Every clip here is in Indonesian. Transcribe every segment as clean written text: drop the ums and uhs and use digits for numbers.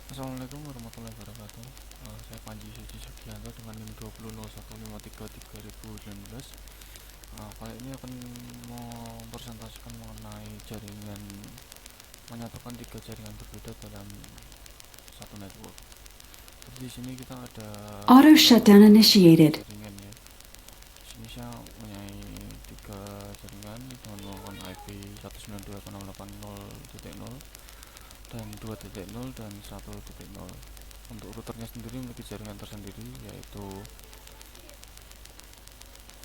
Assalamualaikum warahmatullahi wabarakatuh. Saya Panji Suci Sugianto dengan NIM 20.0153.2019. Kali ini akan mempresentasikan mengenai jaringan, menyatukan tiga jaringan berbeda dalam satu network. Jadi di sini kita ada Auto beberapa shutdown initiated. jaringan ya. Di sini saya mempunyai tiga jaringan dengan menggunakan IP 192.168.0.0 dan 2.0 dan 1.0. Untuk routernya sendiri memiliki jaringan tersendiri, yaitu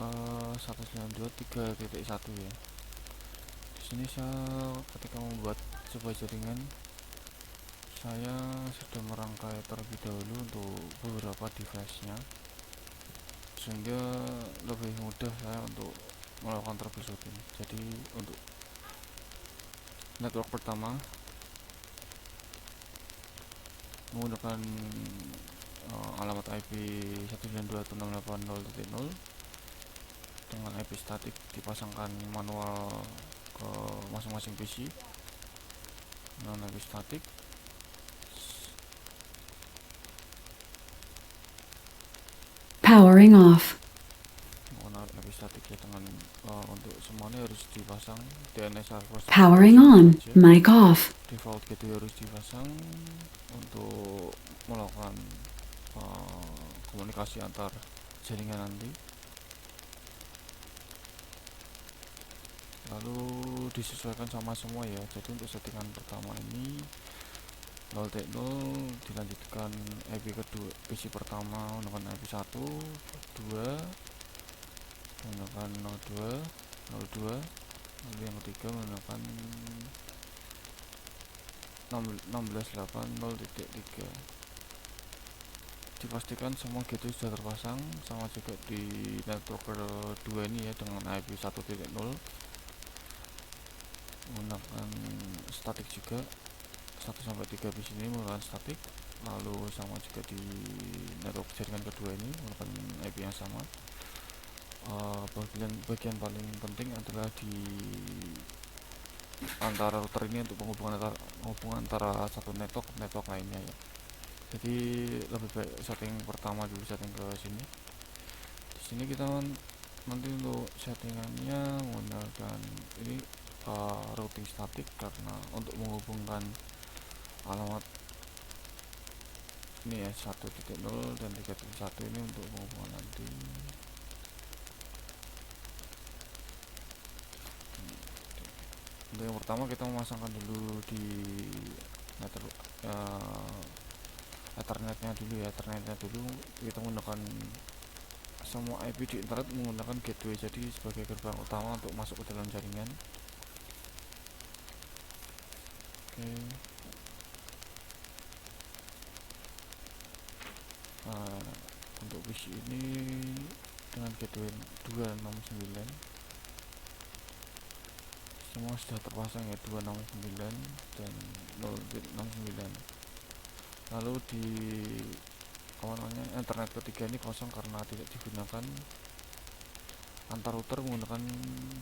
192.3.1 ya. Di sini saya ketika membuat sebuah jaringan, saya sudah merangkai terlebih dahulu untuk beberapa device-nya, sehingga lebih mudah saya untuk melakukan troubleshooting. Jadi untuk network pertama menggunakan alamat IP 192.168.0.0 dengan IP statik, dipasangkan manual ke masing-masing PC dengan IP statik. Powering off. Menggunakan IP statik ya, dengan untuk semuanya harus dipasang. DNS server Powering harus on. saja, Mic off. default gateway harus dipasang untuk melakukan komunikasi antar jaringan nanti. Lalu disesuaikan sama semua ya. Jadi untuk settingan pertama ini 0.0, dilanjutkan IP kedua, PC pertama menggunakan IP 1, 2 menggunakan 02, 02, lalu yang ketiga menggunakan 16.80.3. Dipastikan semua gateway sudah terpasang, sama juga di network kedua ini ya, dengan IP 1.0 menggunakan statik juga. 1 sampai 3 di sini menggunakan statik, lalu sama juga di network jaringan kedua ini menggunakan IP yang sama. Bagian paling penting adalah di antara router ini untuk penghubungan antara satu network lainnya ya. Jadi lebih baik setting pertama dulu, setting ke sini. Di sini kita nanti untuk settingannya menggunakan ini routing statik, karena untuk menghubungkan alamat ini ya 1.0 dan 3.1 ini untuk penghubungan nanti. Untuk yang pertama kita memasangkan dulu di network ethernetnya dulu ya. Ethernetnya dulu kita menggunakan semua IP di internet menggunakan gateway, jadi sebagai gerbang utama untuk masuk ke dalam jaringan. Oke. Untuk PC ini dengan gateway 269 semua sudah terpasang ya, 269 dan 069. Lalu di internet ketiga ini kosong karena tidak digunakan. Antar router menggunakan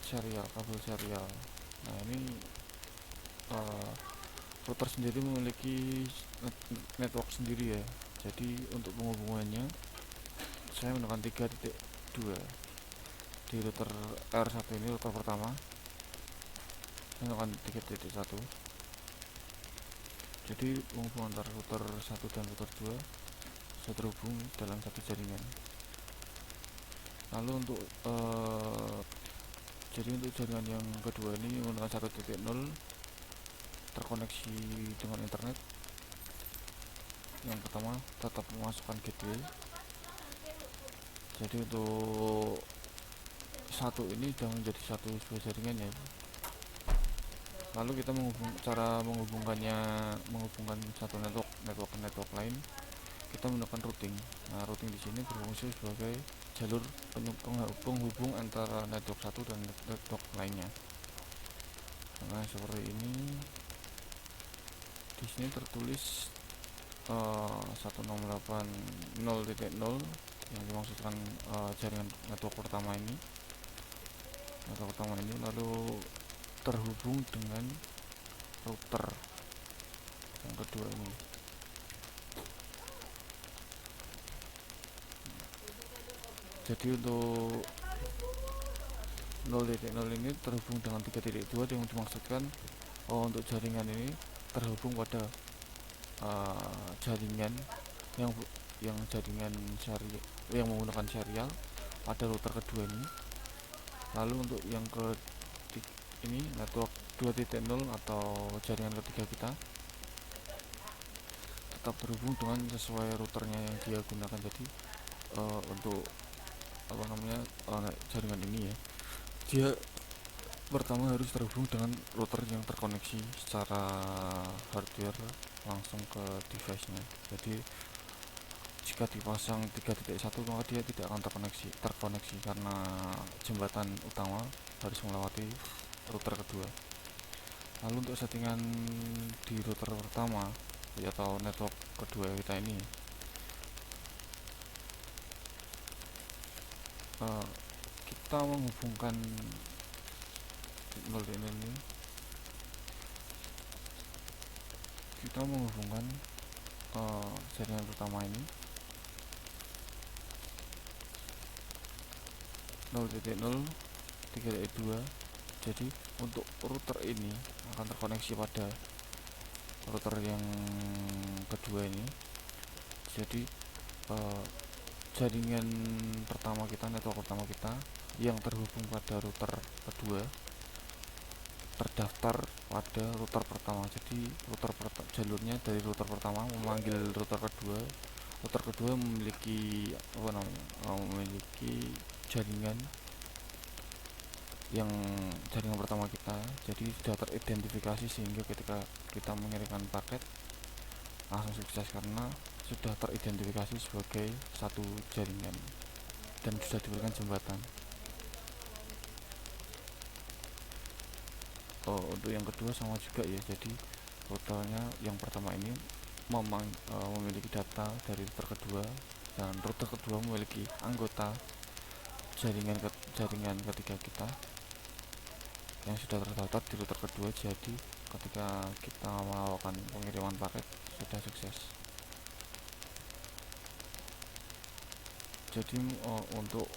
serial, kabel serial. Nah ini router sendiri memiliki network sendiri ya. Jadi untuk penghubungannya saya menggunakan 3.2 di router R1 ini, router pertama saya menggunakan 3.1. Jadi penghubungan antara router 1 dan router 2 sudah terhubung dalam satu jaringan. Lalu untuk jaringan yang kedua ini menggunakan 1.0, terkoneksi dengan internet. Yang pertama tetap memasukkan gateway. Jadi untuk satu ini sudah menjadi satu sebuah jaringan ya. Lalu kita menghubungkan satu network ke network lain, kita menggunakan routing. Nah, routing di sini berfungsi sebagai jalur penghubung antara network satu dan network lainnya. Nah, seperti ini. Di sini tertulis 168.0.0 yang dimaksudkan jaringan network pertama ini. Lalu terhubung dengan router yang kedua ini. Jadi untuk 0.0 ini terhubung dengan 3.2 yang dimaksudkan untuk jaringan ini terhubung pada jaringan yang jaringan serial yang menggunakan serial pada router kedua ini. Lalu untuk yang ini network 2.0 atau jaringan ketiga kita tetap terhubung dengan sesuai routernya yang dia gunakan. Jadi untuk jaringan ini ya, dia pertama harus terhubung dengan router yang terkoneksi secara hardware langsung ke device-nya. Jadi jika dipasang 3.1 maka dia tidak akan terkoneksi karena jembatan utama harus melewati router kedua. Lalu untuk settingan di router pertama atau network kedua kita ini, kita menghubungkan 0 ini, kita menghubungkan jaringan pertama ini 0.0 3.2. Jadi untuk router ini akan terkoneksi pada router yang kedua ini. Jadi jaringan pertama kita, network pertama kita yang terhubung pada router kedua terdaftar pada router pertama. Jadi jalurnya dari router pertama memanggil router kedua. Router kedua memiliki memiliki jaringan yang jaringan pertama kita, jadi sudah teridentifikasi sehingga ketika kita mengirimkan paket langsung sukses karena sudah teridentifikasi sebagai satu jaringan dan sudah diberikan jembatan. Untuk yang kedua sama juga ya, jadi routernya yang pertama ini memiliki data dari router kedua, dan router kedua memiliki anggota jaringan ketiga kita yang sudah terdaftar di router kedua. Jadi ketika kita melakukan pengiriman paket sudah sukses. Jadi untuk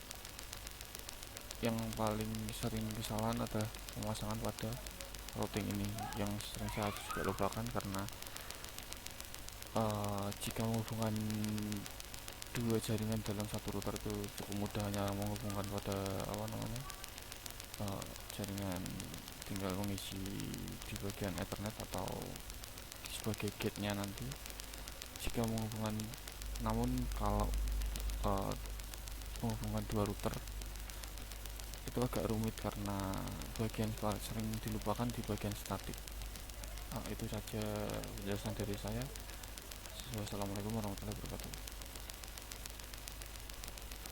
yang paling sering kesalahan adalah pemasangan pada routing ini, yang sering saya juga lupakan karena jika menghubungkan dua jaringan dalam satu router itu cukup mudah, hanya menghubungkan pada jaringan, tinggal mengisi di bagian Ethernet atau sebagai gate-nya nanti jika menghubungkan. Namun kalau menghubungkan dua router itu agak rumit karena bagian sering dilupakan di bagian statik. Itu saja penjelasan dari saya. Wassalamualaikum warahmatullahi wabarakatuh.